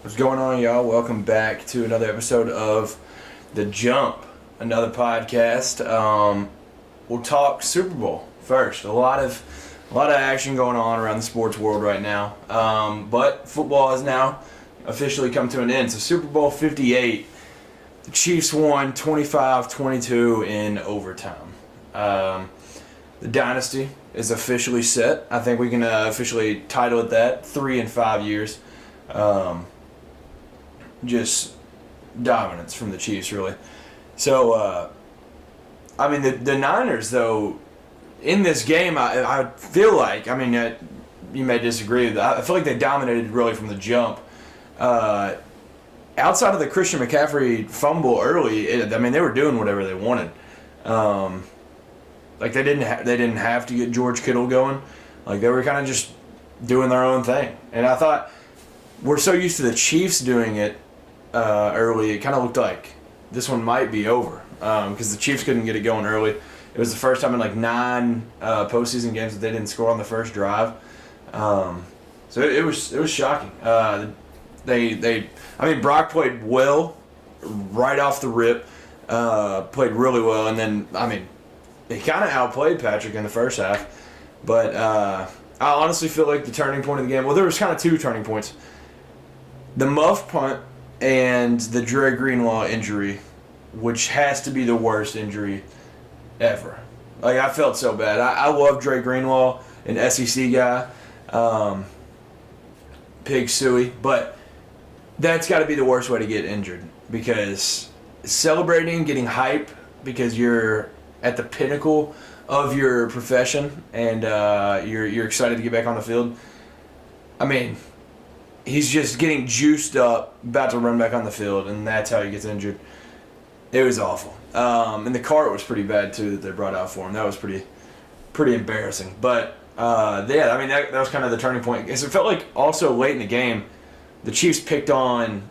What's going on, y'all? Welcome back to another episode of The Jump, another podcast. We'll talk Super Bowl first. A lot of action going on around the sports world right now. But football has now officially come to an end. So Super Bowl 58, the Chiefs won 25-22 in overtime. The dynasty is officially set. I think we can officially title it that. 3 and 5 years. Just dominance from the Chiefs, really. So, the Niners, though, in this game, I feel like, you may disagree, I feel like they dominated really from the jump. Outside of the Christian McCaffrey fumble early, they were doing whatever they wanted. They didn't have to get George Kittle going. Like, they were kind of just doing their own thing. And I thought, we're so used to the Chiefs doing it early, it kind of looked like this one might be over because the Chiefs couldn't get it going early. It was the first time in 9 postseason games that they didn't score on the first drive. So it was shocking. Brock played well right off the rip, played really well, and then he kind of outplayed Patrick in the first half. But I honestly feel like the turning point of the game. Well, there was kind of 2 turning points. The muff punt and the Dre Greenlaw injury, which has to be the worst injury ever. I felt so bad. I love Dre Greenlaw, an SEC guy, Pig Suey, but that's got to be the worst way to get injured because celebrating, getting hype because you're at the pinnacle of your profession and you're excited to get back on the field. He's just getting juiced up, about to run back on the field, and that's how he gets injured. It was awful. And the cart was pretty bad, too, that they brought out for him. That was pretty embarrassing. But, that was kind of the turning point. Because it felt like also late in the game, the Chiefs picked on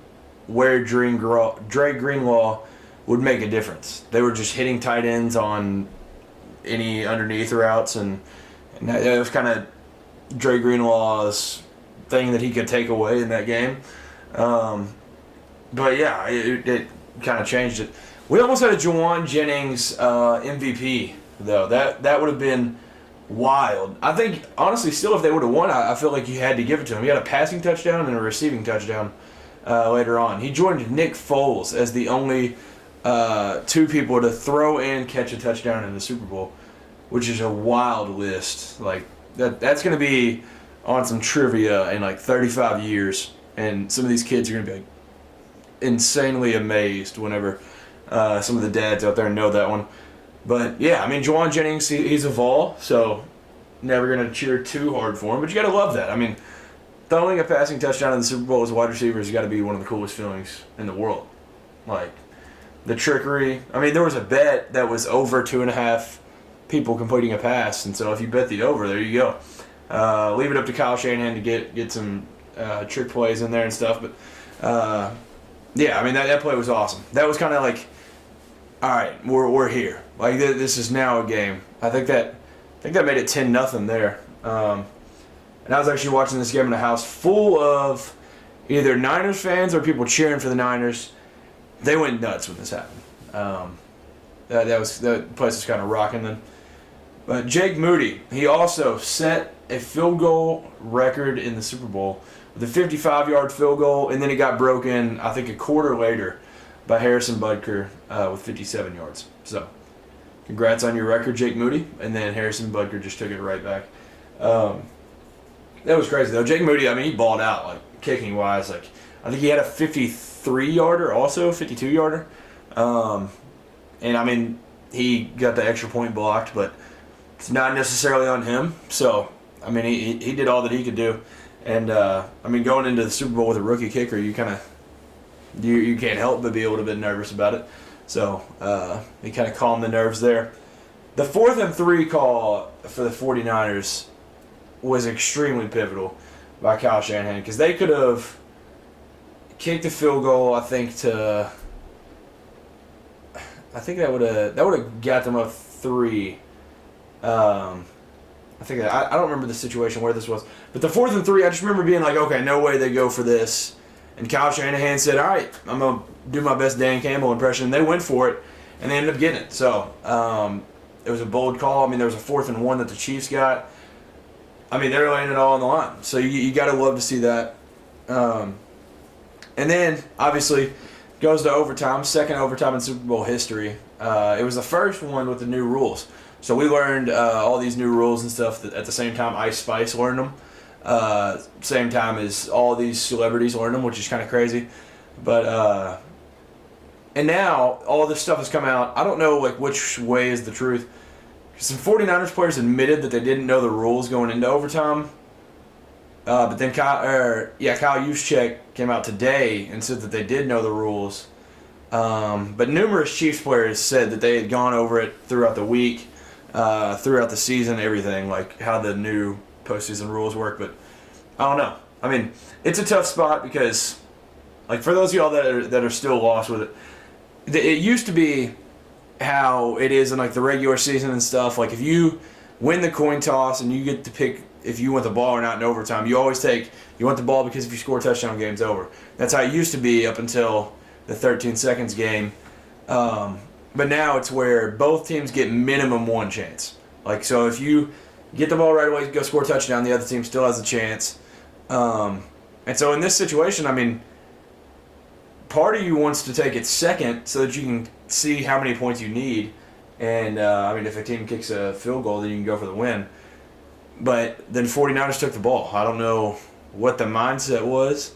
where Dre Greenlaw would make a difference. They were just hitting tight ends on any underneath routes, and that was kind of Dre Greenlaw's thing that he could take away in that game. It kind of changed it. We almost had a Juwan Jennings MVP, though. That would have been wild. I think, honestly, still if they would have won, I feel like you had to give it to him. He had a passing touchdown and a receiving touchdown later on. He joined Nick Foles as the only 2 people to throw and catch a touchdown in the Super Bowl, which is a wild list. That's going to be on some trivia in 35 years, and some of these kids are going to be insanely amazed whenever some of the dads out there know that one. But yeah, Juwan Jennings, he's a Vol, so never going to cheer too hard for him, but you got to love that. Throwing a passing touchdown in the Super Bowl as a wide receiver has got to be one of the coolest feelings in the world. The trickery. There was a bet that was over 2.5 people completing a pass, and so if you bet the over, there you go. Leave it up to Kyle Shanahan to get some trick plays in there and stuff. But, that play was awesome. That was kind of all right, we're here. This is now a game. I think that made it 10-0 there. And I was actually watching this game in a house full of either Niners fans or people cheering for the Niners. They went nuts when this happened. That place was kind of rocking then. But Jake Moody, he also set a field goal record in the Super Bowl with a 55-yard field goal, and then it got broken, I think, a quarter later by Harrison Butker with 57 yards. So, congrats on your record, Jake Moody. And then Harrison Butker just took it right back. That was crazy, though. Jake Moody, he balled out, kicking-wise. I think he had a 53-yarder also, 52-yarder. And, he got the extra point blocked, but it's not necessarily on him. So, he did all that he could do. And, going into the Super Bowl with a rookie kicker, you kind of, you can't help but be a little bit nervous about it. So, he kind of calmed the nerves there. The 4th and 3 call for the 49ers was extremely pivotal by Kyle Shanahan because they could have kicked the field goal, I think that would have got them up 3. I don't remember the situation where this was, but the 4th and 3, I just remember being okay, no way they go for this, And Kyle Shanahan said, all right, I'm going to do my best Dan Campbell impression. And they went for it, and they ended up getting it. So it was a bold call. I mean, there was a 4th and 1 that the Chiefs got. I mean, they're laying it all on the line. So you got to love to see that. And then, obviously, goes to overtime, second overtime in Super Bowl history. It was the first one with the new rules. So we learned all these new rules and stuff at the same time Ice Spice learned them. Same time as all these celebrities learned them, which is kind of crazy. But and now all this stuff has come out. I don't know like which way is the truth. Some 49ers players admitted that they didn't know the rules going into overtime. But then Kyle Juszczyk came out today and said that they did know the rules. But numerous Chiefs players said that they had gone over it throughout the week, throughout the season, everything, like how the new postseason rules work. But I don't know. I mean, it's a tough spot because, like, for those of y'all that are still lost with it, it used to be how it is in like the regular season and stuff. Like if you win the coin toss and you get to pick if you want the ball or not in overtime, you always you want the ball because if you score a touchdown, game's over. That's how it used to be up until the 13 seconds game. But now it's where both teams get minimum one chance. Like, so if you get the ball right away, go score a touchdown, the other team still has a chance. And so in this situation, I mean, part of you wants to take it second so that you can see how many points you need. And, I mean, if a team kicks a field goal, then you can go for the win. But then 49ers took the ball. I don't know what the mindset was.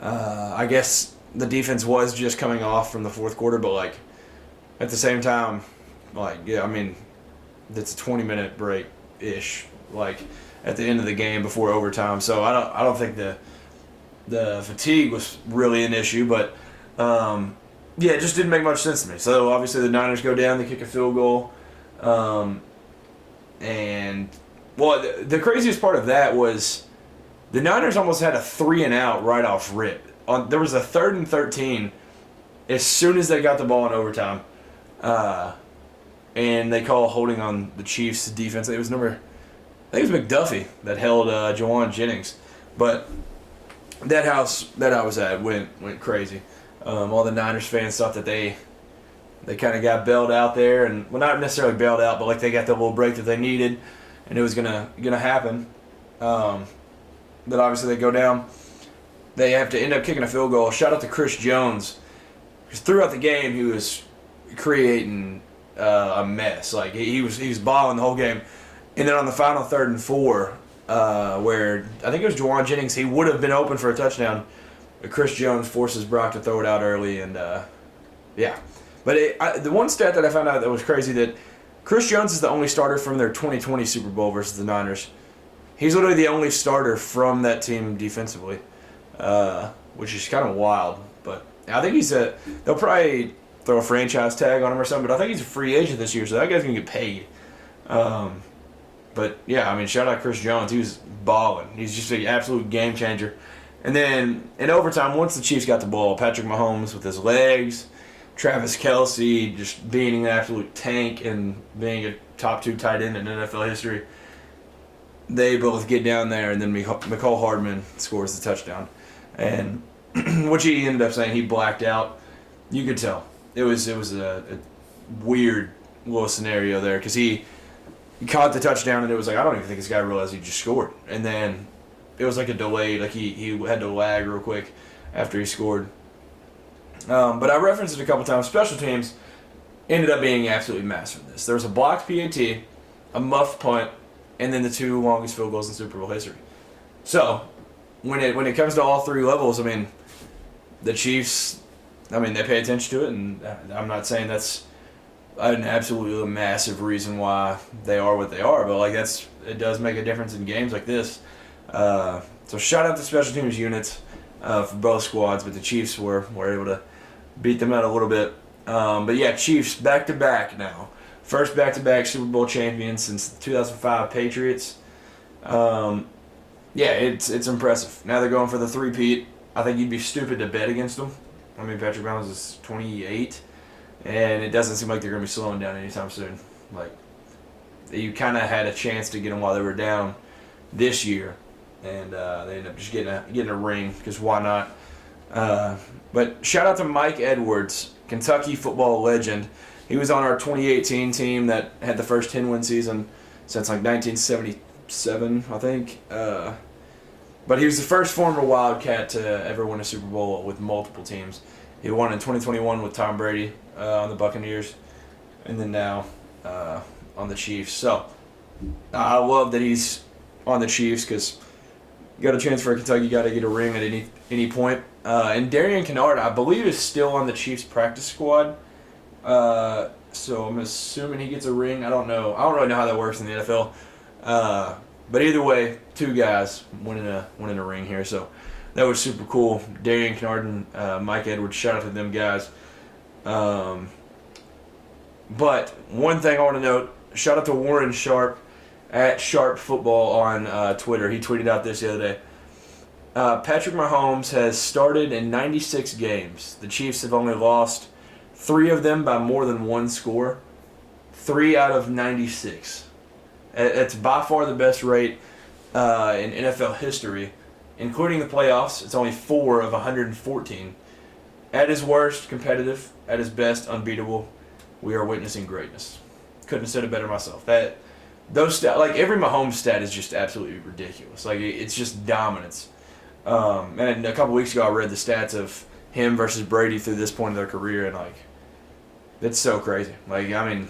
I guess the defense was just coming off from the fourth quarter, but, like, at the same time, like, yeah, I mean, it's a 20-minute break-ish, like, at the end of the game before overtime. So I don't think the fatigue was really an issue, but yeah, it just didn't make much sense to me. So obviously the Niners go down, they kick a field goal, and well, the craziest part of that was the Niners almost had a 3-and-out right off rip. There was a 3rd and 13 as soon as they got the ball in overtime, and they call holding on the Chiefs defense. It was I think it was McDuffie that held Juwan Jennings, but that house I was at went crazy. All the Niners fans thought that they kind of got bailed out there, and well, not necessarily bailed out, but like they got the little break that they needed, and it was gonna happen. But obviously they go down. They have to end up kicking a field goal. Shout out to Chris Jones, because throughout the game he was creating a mess. Like he was balling the whole game. And then on the final 3rd and 4, where I think it was Juwan Jennings, he would have been open for a touchdown. But Chris Jones forces Brock to throw it out early, and yeah. But the one stat that I found out that was crazy, that Chris Jones is the only starter from their 2020 Super Bowl versus the Niners. He's literally the only starter from that team defensively, which is kind of wild. But I think they'll probably throw a franchise tag on him or something, but I think he's a free agent this year, so that guy's going to get paid. But yeah, I mean, shout out Chris Jones. He was balling. He's just an absolute game changer. And then in overtime, once the Chiefs got the ball, Patrick Mahomes with his legs, Travis Kelce just being an absolute tank and being a top 2 tight end in NFL history, they both get down there, and then McCall Hardman scores the touchdown. And which he ended up saying he blacked out. You could tell. It was a weird little scenario there, because he caught the touchdown, and it was like, I don't even think this guy realized he just scored. And then it was like a delay, like he had to lag real quick after he scored. But I referenced it a couple times. Special teams ended up being absolutely massive in this. There was a blocked PAT, a muffed punt, and then the 2 longest field goals in Super Bowl history. So when it comes to all 3 levels, I mean, the Chiefs, I mean, they pay attention to it, and I'm not saying that's an absolutely massive reason why they are what they are, but like it does make a difference in games like this. So shout out to special teams units for both squads, but the Chiefs were able to beat them out a little bit. But yeah, Chiefs back-to-back now. First back-to-back Super Bowl champions since the 2005 Patriots. Yeah, it's impressive. Now they're going for the three-peat. I think you'd be stupid to bet against them. I mean, Patrick Mahomes is 28, and it doesn't seem like they're going to be slowing down anytime soon. Like, you kind of had a chance to get them while they were down this year, and they ended up just getting a ring, because why not? But shout out to Mike Edwards, Kentucky football legend. He was on our 2018 team that had the first 10-win season since like 1977, I think. But he was the first former Wildcat to ever win a Super Bowl with multiple teams. He won in 2021 with Tom Brady on the Buccaneers, and then now on the Chiefs. So I love that he's on the Chiefs because you got a chance for Kentucky, got to get a ring at any point. And Darian Kennard, I believe, is still on the Chiefs practice squad. So I'm assuming he gets a ring. I don't know. I don't really know how that works in the NFL. But either way, two guys winning a ring here. So that was super cool. Darian Kennard and Mike Edwards, shout out to them guys. But one thing I want to note, shout out to Warren Sharp at Sharp Football on Twitter. He tweeted out this the other day. Patrick Mahomes has started in 96 games. The Chiefs have only lost 3 of them by more than 1 score. 3 out of 96. It's by far the best rate in NFL history, including the playoffs. It's only 4 of 114. At his worst, competitive. At his best, unbeatable. We are witnessing greatness. Couldn't have said it better myself. Those like every Mahomes stat is just absolutely ridiculous. Like it's just dominance. And a couple weeks ago, I read the stats of him versus Brady through this point of their career, and like, it's so crazy. Like, I mean,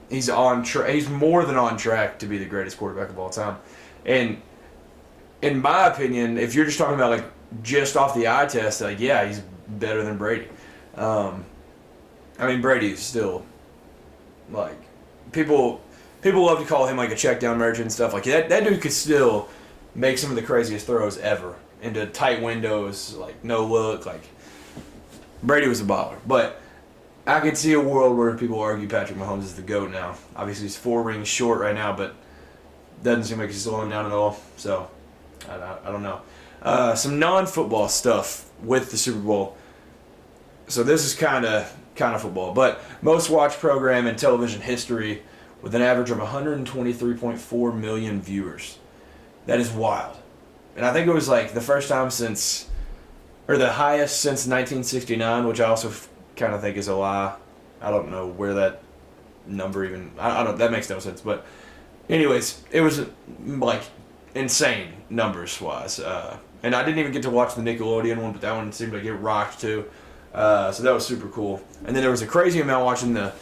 he's on track. He's more than on track to be the greatest quarterback of all time. And in my opinion, if you're just talking about like just off the eye test, like yeah, he's better than Brady. I mean, Brady is still like people love to call him like a check down merchant and stuff like that. That dude could still make some of the craziest throws ever into tight windows, like no look. Like Brady was a baller, but I could see a world where people argue Patrick Mahomes is the GOAT now. Obviously, he's 4 rings short right now, but doesn't seem like he's slowing down at all. So I don't know. Some non-football stuff with the Super Bowl. So this is kind of football, but most watched program in television history with an average of 123.4 million viewers. That is wild. And I think it was like the first time since, or the highest since 1969, which I also kind of think is a lie. I don't know where that number even, I don't, that makes no sense. But anyways, it was like insane numbers wise. And I didn't even get to watch the Nickelodeon one, but that one seemed to get rocked too. So that was super cool. And then there was a crazy amount watching the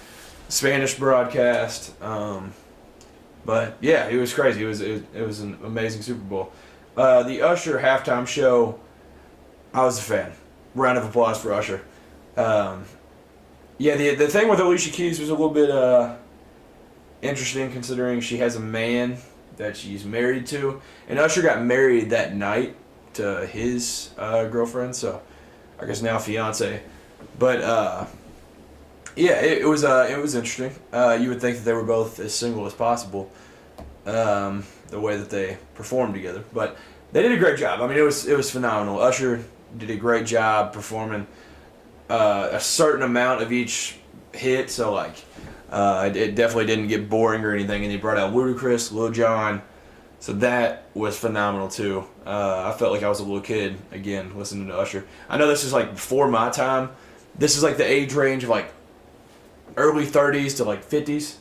Spanish broadcast. But yeah, it was crazy. It was an amazing Super Bowl. The Usher halftime show, I was a fan. Round of applause for Usher. Yeah, the thing with Alicia Keys was a little bit interesting considering she has a man that she's married to. And Usher got married that night to his girlfriend, so I guess now fiance. But yeah, it was interesting. You would think that they were both as single as possible, the way that they performed together. But they did a great job. I mean, it was phenomenal. Usher did a great job performing a certain amount of each hit, so like it definitely didn't get boring or anything. And he brought out Ludacris, Lil Jon, so that was phenomenal too. I felt like I was a little kid again listening to Usher. I know this is like before my time. This is like the age range of like early 30s to like 50s,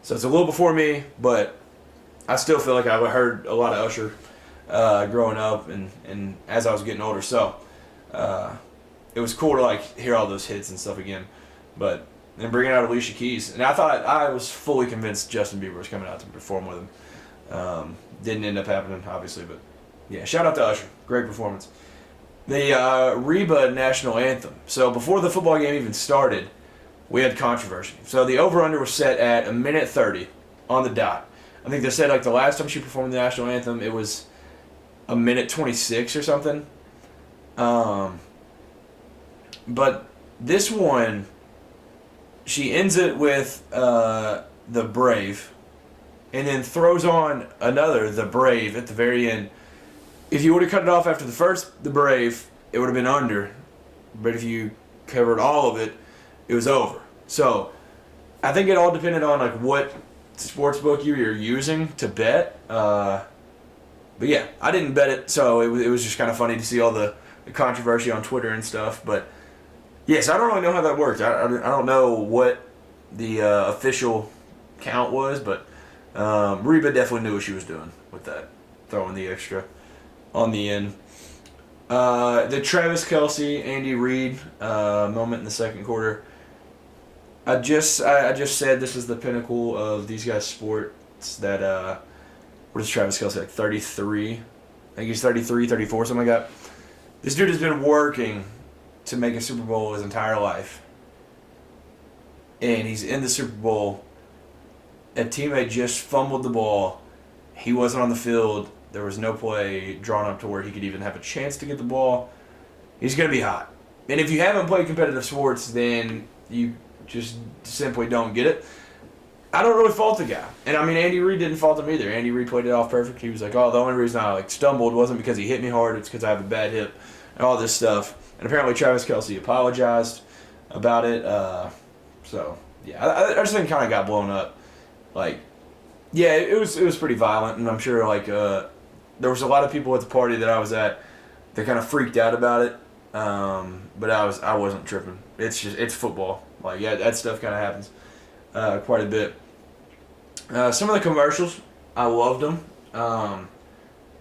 so it's a little before me, but I still feel like I heard a lot of Usher growing up and as I was getting older. So it was cool to like hear all those hits and stuff again. But then bringing out Alicia Keys, and I was fully convinced Justin Bieber was coming out to perform with him. Didn't end up happening, obviously, but yeah, shout out to Usher, great performance. The Reba national anthem. So before the football game even started, we had controversy. So the over/under was set at 1:30 on the dot. I think they said like the last time she performed the national anthem, it was 1:26 or something. But this one, she ends it with the Brave, and then throws on another, the Brave, at the very end. If you would have cut it off after the first, the Brave, it would have been under. But if you covered all of it, it was over. So I think it all depended on like what sportsbook you were using to bet. But yeah, I didn't bet it, so it was just kind of funny to see all the controversy on Twitter and stuff. But yes, I don't really know how that works. I don't know what the official count was, but Reba definitely knew what she was doing with that, throwing the extra on the end. The Travis Kelce, Andy Reid moment in the second quarter. I just said this is the pinnacle of these guys' sports. That what is Travis Kelce, like 33? I think he's 33, 34, something like that. This dude has been working to make a Super Bowl his entire life, and he's in the Super Bowl. A teammate just fumbled the ball. He wasn't on the field. There was no play drawn up to where he could even have a chance to get the ball. He's going to be hot. And if you haven't played competitive sports, then you just simply don't get it. I don't really fault the guy. And I mean, Andy Reid didn't fault him either. Andy Reid played it off perfect. He was like, oh, the only reason I stumbled wasn't because he hit me hard. It's because I have a bad hip and all this stuff. And apparently Travis Kelce apologized about it. So, yeah, I just think it kind of got blown up. Yeah, it was pretty violent. And I'm sure, there was a lot of people at the party that I was at that kind of freaked out about it, but I wasn't tripping. It's football. That stuff kind of happens quite a bit. Some of the commercials, I loved them.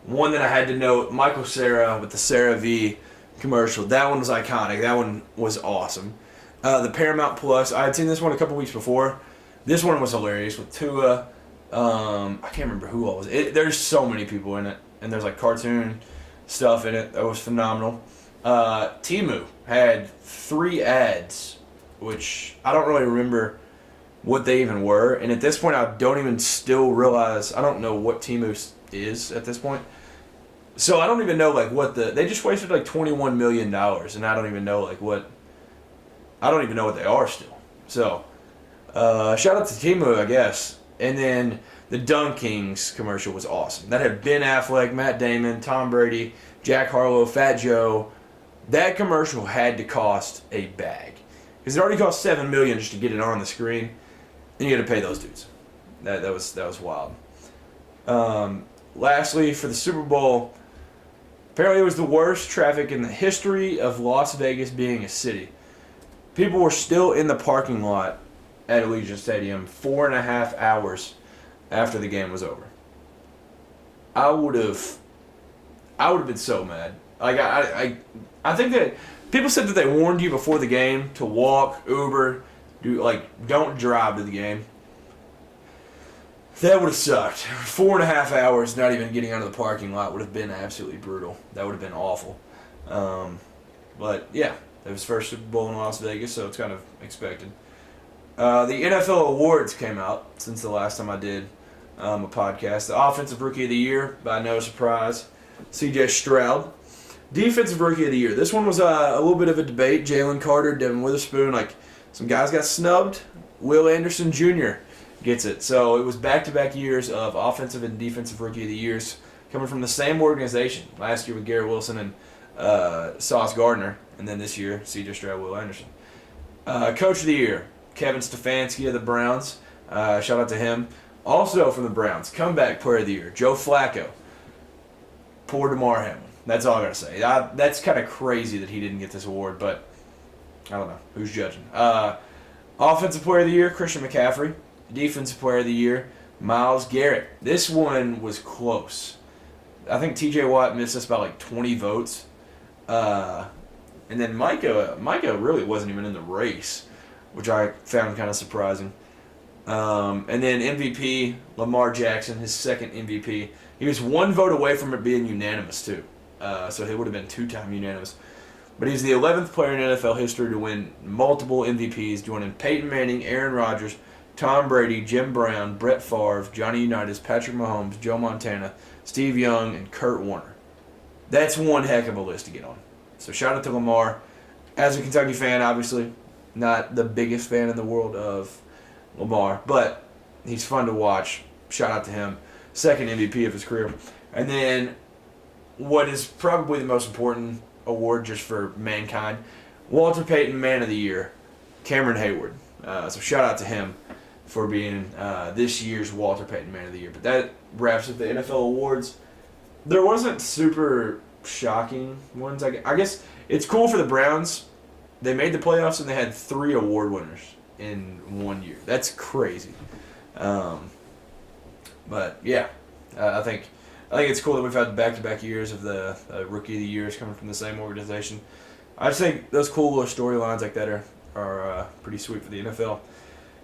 One that I had to note, Michael Cera with the CeraVe commercial. That one was iconic. That one was awesome. The Paramount Plus, I had seen this one a couple weeks before. This one was hilarious with Tua. I can't remember who all was. There's so many people in it, and there's cartoon stuff in it that was phenomenal. Temu had 3 ads, which I don't really remember what they even were, and at this point I don't even still realize, I don't know what Temu is at this point. So I don't even know they just wasted $21 million, and I don't even know what they are still. So shout out to Temu, I guess. And then the Dunk Kings commercial was awesome. That had Ben Affleck, Matt Damon, Tom Brady, Jack Harlow, Fat Joe. That commercial had to cost a bag, because it already cost $7 million just to get it on the screen, and you got to pay those dudes. That was wild. Lastly, for the Super Bowl, apparently it was the worst traffic in the history of Las Vegas being a city. People were still in the parking lot at Allegiant Stadium 4.5 hours after the game was over. I would have been so mad. I think that people said that they warned you before the game to walk, Uber, don't drive to the game. That would have sucked. 4.5 hours not even getting out of the parking lot would have been absolutely brutal. That would have been awful. But yeah, it was first Super Bowl in Las Vegas, so it's kind of expected. The NFL awards came out since the last time I did a podcast. The Offensive Rookie of the Year, by no surprise, C.J. Stroud. Defensive Rookie of the Year. This one was a little bit of a debate. Jalen Carter, Devin Witherspoon, some guys got snubbed. Will Anderson Jr. gets it. So it was back-to-back years of Offensive and Defensive Rookie of the Years coming from the same organization. Last year with Garrett Wilson and Sauce Gardner, and then this year, C.J. Stroud, Will Anderson. Coach of the Year. Kevin Stefanski of the Browns. Shout out to him. Also from the Browns, comeback player of the year, Joe Flacco. Poor DeMar Hamlin. That's all I got to say. That's kind of crazy that he didn't get this award, but I don't know. Who's judging? Offensive player of the year, Christian McCaffrey. Defensive player of the year, Myles Garrett. This one was close. I think TJ Watt missed us by 20 votes. And then Micah really wasn't even in the race, which I found kind of surprising. And then MVP, Lamar Jackson, his second MVP. He was 1 vote away from it being unanimous, too. So he would have been 2-time unanimous. But he's the 11th player in NFL history to win multiple MVPs, joining Peyton Manning, Aaron Rodgers, Tom Brady, Jim Brown, Brett Favre, Johnny Unitas, Patrick Mahomes, Joe Montana, Steve Young, and Kurt Warner. That's one heck of a list to get on. So shout out to Lamar. As a Kentucky fan, obviously, not the biggest fan in the world of Lamar, but he's fun to watch. Shout out to him. Second MVP of his career. And then what is probably the most important award just for mankind, Walter Payton Man of the Year, Cameron Hayward. So shout out to him for being this year's Walter Payton Man of the Year. But that wraps up the NFL awards. There wasn't super shocking ones. I guess it's cool for the Browns. They made the playoffs and they had 3 award winners in 1 year. That's crazy. But yeah, I think it's cool that we've had back-to-back years of the Rookie of the Years coming from the same organization. I just think those cool little storylines like that are pretty sweet for the NFL.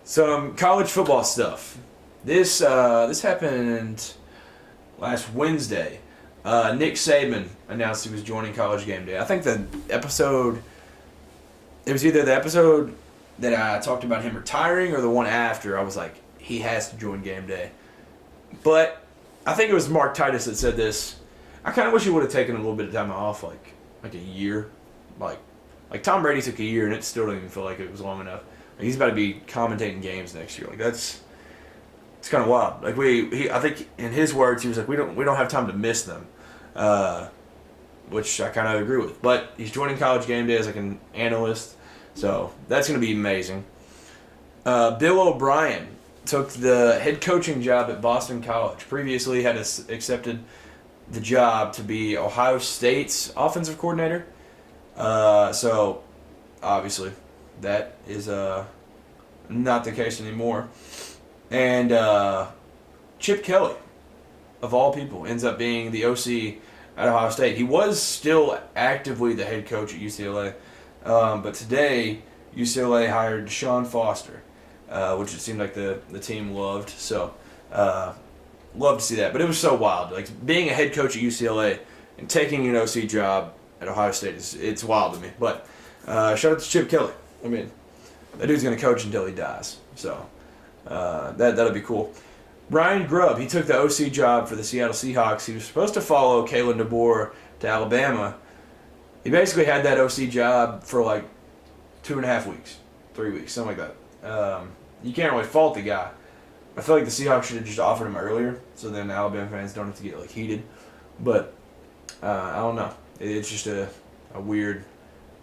Some college football stuff. This happened last Wednesday. Nick Saban announced he was joining College Game Day. I think it was either the episode that I talked about him retiring or the one after. I was like, he has to join Game Day. But I think it was Mark Titus that said this. I kind of wish he would have taken a little bit of time off, like a year. Like Tom Brady took a year, and it still didn't even feel like it was long enough. Like, he's about to be commentating games next year. Like it's kind of wild. Like I think in his words, he was like, we don't have time to miss them, which I kind of agree with. But he's joining College Game Day as like an analyst, so that's going to be amazing. Bill O'Brien took the head coaching job at Boston College. Previously had accepted the job to be Ohio State's offensive coordinator. So obviously that is not the case anymore. And Chip Kelly, of all people, ends up being the OC at Ohio State. He was still actively the head coach at UCLA, but today UCLA hired Sean Foster, which it seemed like the team loved. So love to see that. But it was so wild. Like being a head coach at UCLA and taking an OC job at Ohio State it's wild to me. But shout out to Chip Kelly. I mean, that dude's gonna coach until he dies. So that'll be cool. Ryan Grubb, he took the OC job for the Seattle Seahawks. He was supposed to follow Kalen DeBoer to Alabama. He basically had that OC job for like 2.5 weeks, 3 weeks, something like that. You can't really fault the guy. I feel like the Seahawks should have just offered him earlier, so then Alabama fans don't have to get like heated. But I don't know. It's just a weird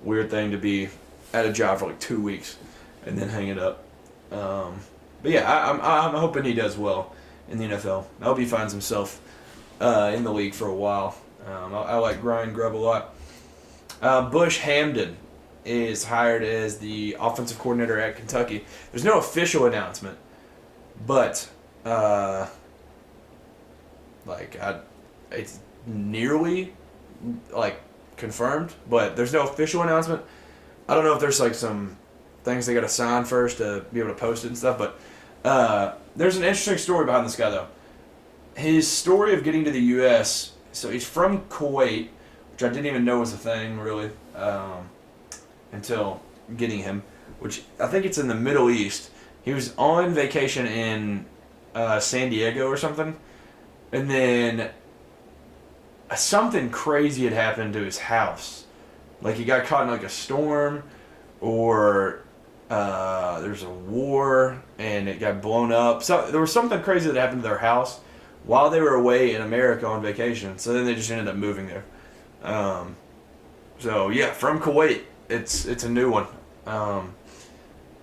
thing to be at a job for like 2 weeks and then hang it up. But yeah, I'm hoping he does well in the NFL. I hope he finds himself in the league for a while. I like Ryan Grubb a lot. Bush Hamdan is hired as the offensive coordinator at Kentucky. There's no official announcement, but it's nearly like confirmed, but there's no official announcement. I don't know if there's like some things they got to sign first to be able to post it and stuff, but there's an interesting story behind this guy though. His story of getting to the U.S. So he's from Kuwait, which I didn't even know was a thing really until getting him, which I think it's in the Middle East. He was on vacation in San Diego or something, and then something crazy had happened to his house. Like he got caught in like a storm, or there's a war and it got blown up. So there was something crazy that happened to their house while they were away in America on vacation. So then they just ended up moving there. So yeah, from Kuwait, it's a new one.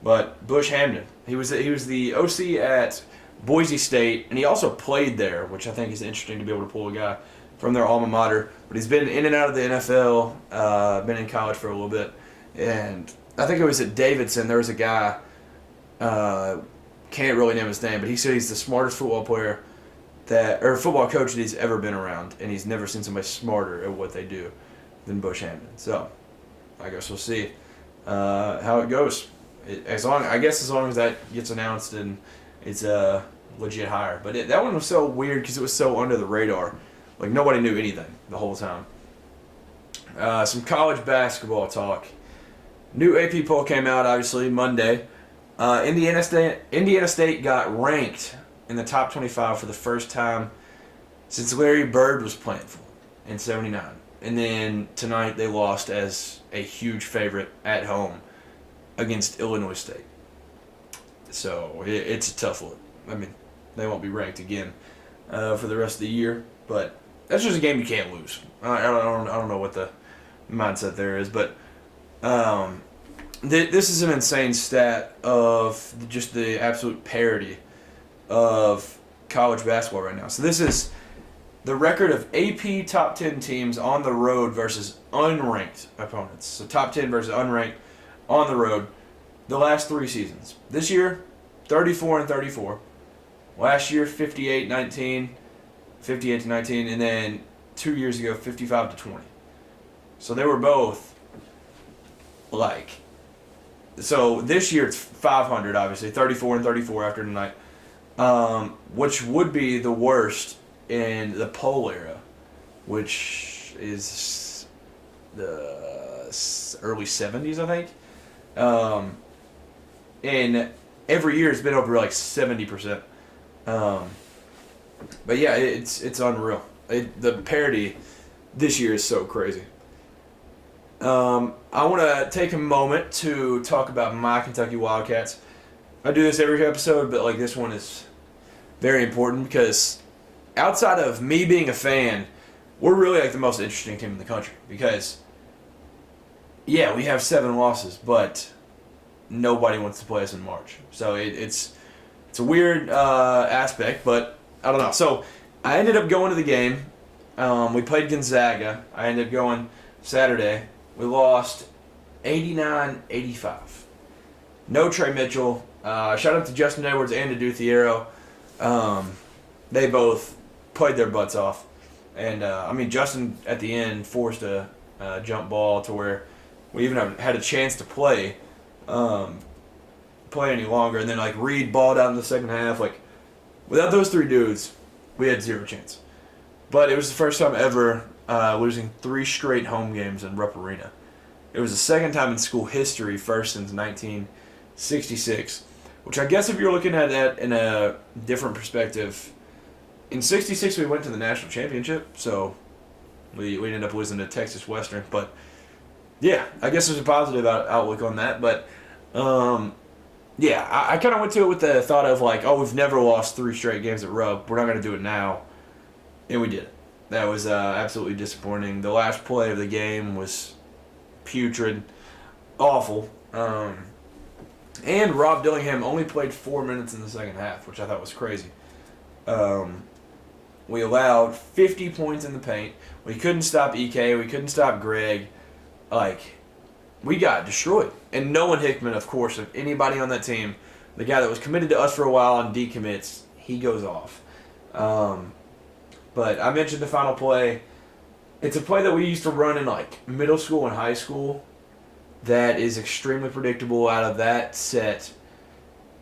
But Bush Hamdan, he was the OC at Boise State, and he also played there, which I think is interesting to be able to pull a guy from their alma mater. But he's been in and out of the NFL, been in college for a little bit, and I think it was at Davidson. There was a guy, can't really name his name, but he said he's the smartest football player football coach that he's ever been around, and he's never seen somebody smarter at what they do than Bush Hamdan. So I guess we'll see how it goes. As long as that gets announced and it's a legit hire. But that one was so weird because it was so under the radar. Like nobody knew anything the whole time. Some college basketball talk. New AP poll came out obviously Monday. Indiana State got ranked in the top 25 for the first time since Larry Bird was playing for them in '79. And then tonight they lost as a huge favorite at home against Illinois State. So it's a tough look. I mean, they won't be ranked again for the rest of the year, but that's just a game you can't lose. I don't know what the mindset there is, but this is an insane stat of just the absolute parity of college basketball right now. So this is the record of AP top 10 teams on the road versus unranked opponents. So top 10 versus unranked on the road the last 3 seasons. This year, 34-34. Last year, 58-19, 58-19, and then 2 years ago, 55-20. So they were both like. So this year it's 500, obviously, 34-34 after tonight, which would be the worst in the poll era, which is the early 70s, I think. And every year it's been over like 70%. But yeah, it's unreal. The parity this year is so crazy. I want to take a moment to talk about my Kentucky Wildcats. I do this every episode, but like this one is very important because outside of me being a fan, we're really like the most interesting team in the country because, yeah, we have 7 losses, but nobody wants to play us in March. So it's a weird aspect, but I don't know. So I ended up going to the game. We played Gonzaga. I ended up going Saturday. We lost 89-85. No Trey Mitchell. Shout out to Justin Edwards and to Duthiero. They both played their butts off. And, Justin at the end forced a jump ball to where we even had a chance to play any longer. And then, Reed balled out in the second half. Without those 3 dudes, we had 0 chance. But it was the first time ever losing 3 straight home games in Rupp Arena. It was the second time in school history, first since 1966, which I guess if you're looking at that in a different perspective, in 66 we went to the national championship, so we ended up losing to Texas Western. But yeah, I guess there's a positive outlook on that. But I kind of went to it with the thought of we've never lost 3 straight games at Rupp. We're not going to do it now. And we did it. That was absolutely disappointing. The last play of the game was putrid, awful. And Rob Dillingham only played 4 minutes in the second half, which I thought was crazy. We allowed 50 points in the paint. We couldn't stop EK. We couldn't stop Greg. We got destroyed. And Nolan Hickman, of course, of anybody on that team, the guy that was committed to us for a while and decommits, he goes off. But I mentioned the final play. It's a play that we used to run in middle school and high school that is extremely predictable out of that set.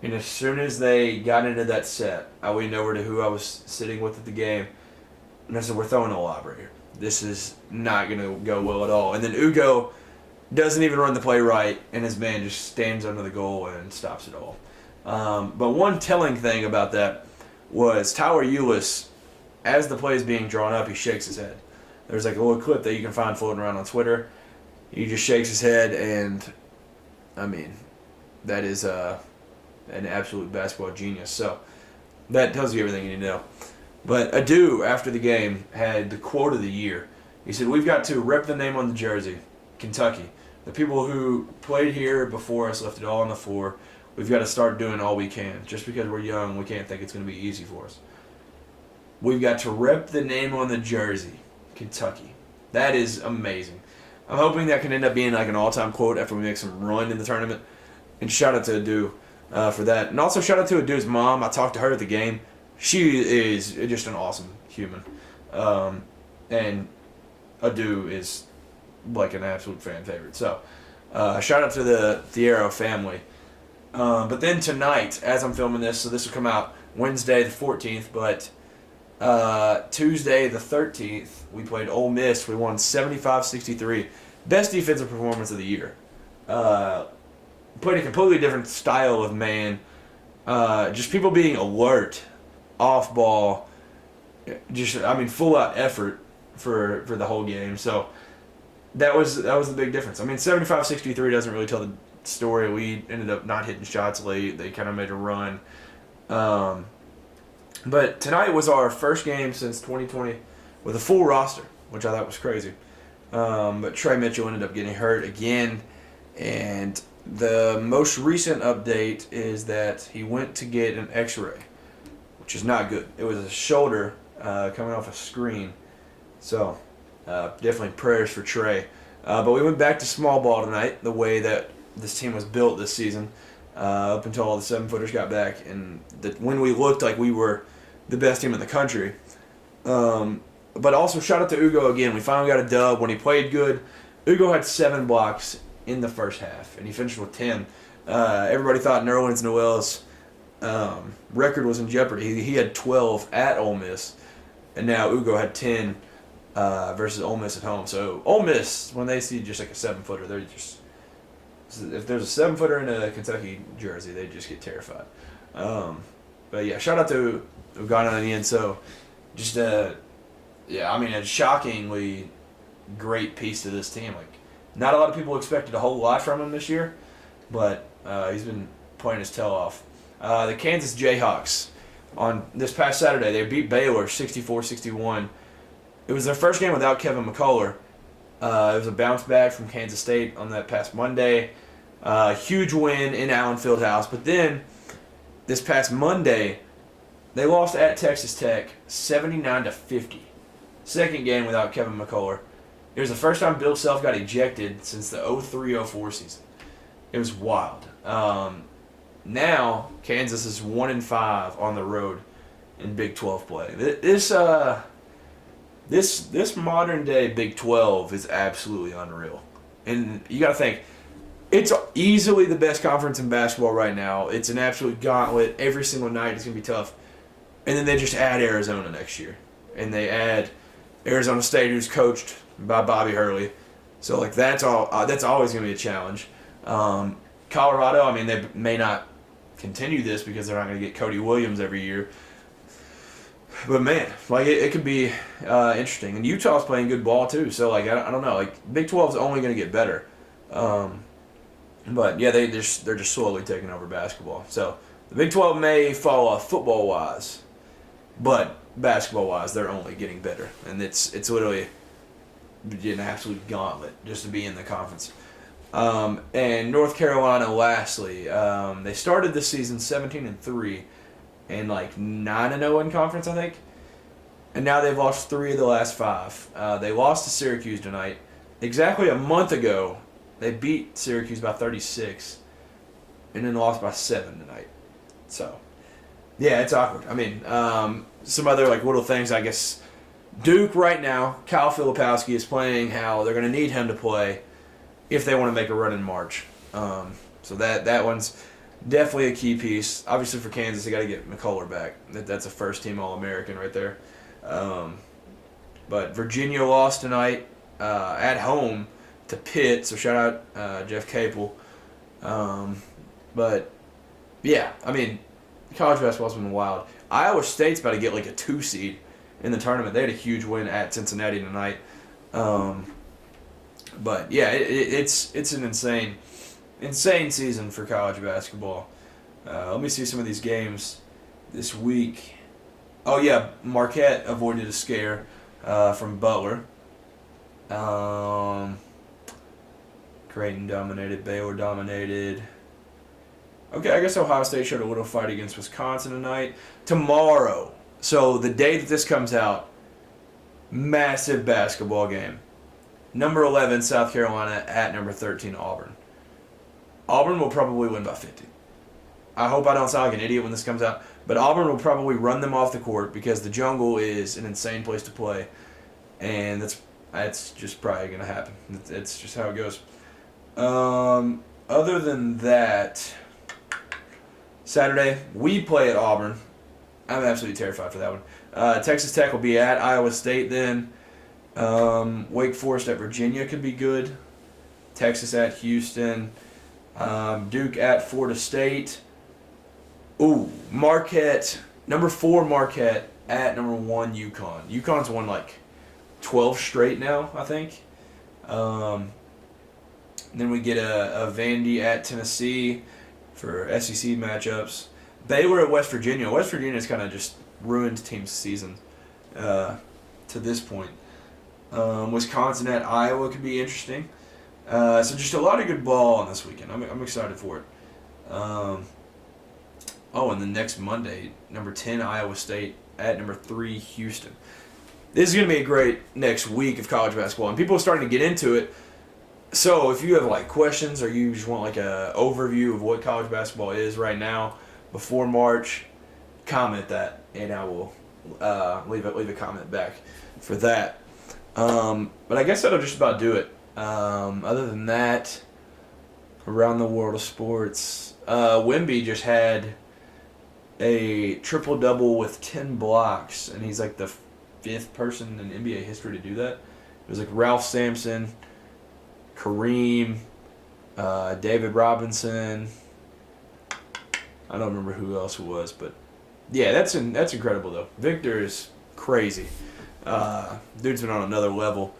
And as soon as they got into that set, I leaned over to who I was sitting with at the game, and I said, we're throwing a lob right here. This is not going to go well at all. And then Ugo doesn't even run the play right, and his man just stands under the goal and stops it all. But one telling thing about that was Tyler Eulis, as the play is being drawn up, he shakes his head. There's a little clip that you can find floating around on Twitter. He just shakes his head, and that is an absolute basketball genius. So that tells you everything you need to know. But Adu, after the game, had the quote of the year. He said, "We've got to rep the name on the jersey, Kentucky. The people who played here before us left it all on the floor. We've got to start doing all we can. Just because we're young, we can't think it's going to be easy for us. We've got to rep the name on the jersey, Kentucky." That is amazing. I'm hoping that can end up being an all-time quote after we make some run in the tournament. And shout out to Adu for that. And also shout out to Adu's mom. I talked to her at the game. She is just an awesome human. And Adu is an absolute fan favorite. So shout out to the Thiero family. But then tonight, as I'm filming this, so this will come out Wednesday the 14th, but Tuesday the 13th, we played Ole Miss. We won 75-63. Best defensive performance of the year. Played a completely different style of man. Just people being alert, off ball. Full out effort for the whole game. So that was the big difference. 75-63 doesn't really tell the story. We ended up not hitting shots late. They kind of made a run. But tonight was our first game since 2020 with a full roster, which I thought was crazy. But Trey Mitchell ended up getting hurt again, and the most recent update is that he went to get an x-ray, which is not good. It was a shoulder coming off a screen. So definitely prayers for Trey. But we went back to small ball tonight, the way that this team was built this season, up until all the 7-footers got back, and when we looked like we were the best team in the country. But also shout out to Ugo again. We finally got a dub when he played good. Ugo had 7 blocks in the first half, and he finished with 10. Everybody thought Nerlens Noel's record was in jeopardy. He had 12 at Ole Miss, and now Ugo had 10 versus Ole Miss at home. So Ole Miss, when they see just like a 7-footer, they're just, if there's a 7-footer in a Kentucky jersey, they just get terrified. But yeah, shout out to Uganda in the end. So just yeah, I mean, a shockingly great piece to this team. Like, not a lot of people expected a whole lot from him this year, but he's been playing his tail off. The Kansas Jayhawks, on this past Saturday, they beat Baylor 64-61. It was their first game without Kevin McCullough. It was a bounce back from Kansas State on that past Monday. Huge win in Allen Fieldhouse. But then, this past Monday, they lost at Texas Tech 79-50. Second game without Kevin McCullough. It was the first time Bill Self got ejected since the 03-04 season. It was wild. Now, Kansas is 1-5 on the road in Big 12 play. This modern day Big 12 is absolutely unreal. And you got to think, it's easily the best conference in basketball right now. It's an absolute gauntlet. Every single night it's going to be tough. And then they just add Arizona next year. And they add Arizona State, who's coached by Bobby Hurley. So, like, that's always going to be a challenge. Colorado, I mean, they may not continue this because they're not going to get Cody Williams every year. But, man, like, it could be interesting. And Utah's playing good ball, too. So, like, I don't know. Like, Big 12 is only going to get better. But, yeah, they're just slowly taking over basketball. So, the Big 12 may fall off football-wise, but basketball-wise, they're only getting better. And it's literally an absolute gauntlet just to be in the conference. And North Carolina, lastly, they started this season 17-3 and like 9-0 in conference, I think. And now they've lost 3 of the last 5. They lost to Syracuse tonight. Exactly a month ago, they beat Syracuse by 36 and then lost by 7 tonight. So, yeah, it's awkward. I mean, some other like little things, I guess. Duke right now, Kyle Filipowski is playing how they're going to need him to play if they want to make a run in March. So that one's definitely a key piece. Obviously for Kansas, they got to get McCullough back. That's a first-team All-American right there. But Virginia lost tonight at home to Pitt, so shout out Jeff Capel. But, yeah, I mean, college basketball's been wild. Iowa State's about to get like a 2 seed in the tournament. They had a huge win at Cincinnati tonight. But, yeah, it's an insane season for college basketball. Let me see some of these games this week. Oh, yeah, Marquette avoided a scare from Butler. Creighton dominated. Baylor dominated. Okay, I guess Ohio State showed a little fight against Wisconsin tonight. Tomorrow, so the day that this comes out, massive basketball game. Number 11, South Carolina, at number 13, Auburn. Auburn will probably win by 50. I hope I don't sound like an idiot when this comes out, but Auburn will probably run them off the court because the jungle is an insane place to play, and that's just probably going to happen. It's just how it goes. Other than that, Saturday, we play at Auburn. I'm absolutely terrified for that one. Texas Tech will be at Iowa State then. Wake Forest at Virginia could be good. Texas at Houston. Duke at Florida State. Ooh, Marquette. Number 4 Marquette at number 1 UConn. UConn's won like 12 straight now, I think. Then we get a Vandy at Tennessee for SEC matchups. Baylor at West Virginia. West Virginia's kind of just ruined team's season to this point. Wisconsin at Iowa could be interesting. So just a lot of good ball on this weekend. I'm excited for it. And then next Monday, number 10 Iowa State at number 3 Houston. This is going to be a great next week of college basketball, and people are starting to get into it. So if you have like questions or you just want like a overview of what college basketball is right now before March, comment that, and I will leave a comment back for that. But I guess that'll just about do it. Other than that, around the world of sports, Wemby just had a triple-double with 10 blocks, and he's like the 5th person in NBA history to do that. It was like Ralph Sampson, Kareem, David Robinson. I don't remember who else it was, but yeah, that's incredible though. Victor is crazy. Dude's been on another level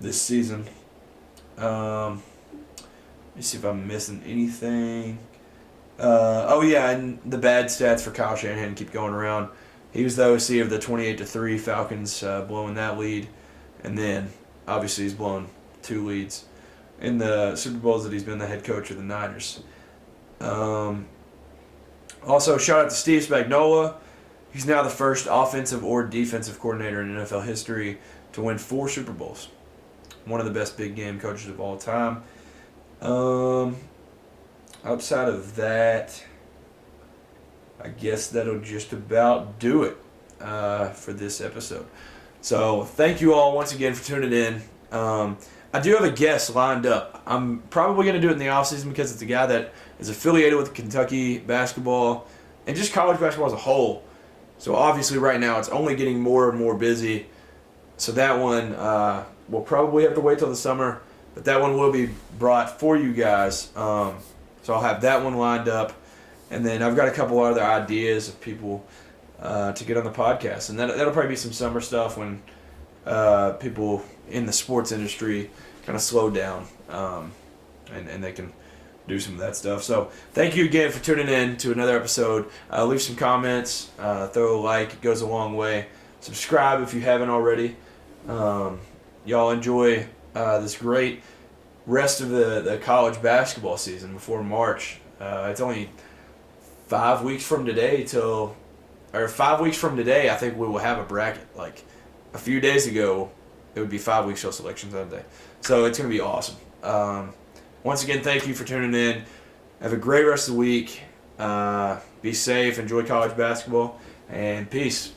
this season. Let me see if I'm missing anything. Oh yeah, and the bad stats for Kyle Shanahan keep going around. He was the OC of the 28-3 Falcons, blowing that lead, and then obviously he's blown 2 leads in the Super Bowls that he's been the head coach of the Niners. Also, shout out to Steve Spagnuolo. He's now the first offensive or defensive coordinator in NFL history to win 4 Super Bowls. One of the best big game coaches of all time. Outside of that, I guess that'll just about do it for this episode. So thank you all once again for tuning in. I do have a guest lined up. I'm probably going to do it in the offseason because it's a guy that is affiliated with Kentucky basketball and just college basketball as a whole. So obviously right now it's only getting more and more busy. So that one we'll probably have to wait till the summer, but that one will be brought for you guys. So I'll have that one lined up. And then I've got a couple other ideas of people to get on the podcast. And that'll probably be some summer stuff when people in the sports industry kind of slow down and they can do some of that stuff. So thank you again for tuning in to another episode. Leave some comments, throw a like, it goes a long way. Subscribe if you haven't already. Y'all enjoy this great rest of the college basketball season before March. It's only 5 weeks from today I think we will have a bracket. Like a few days ago, it would be 5 weeks till Selection Sunday. So it's going to be awesome. Once again, thank you for tuning in. Have a great rest of the week. Be safe. Enjoy college basketball. And peace.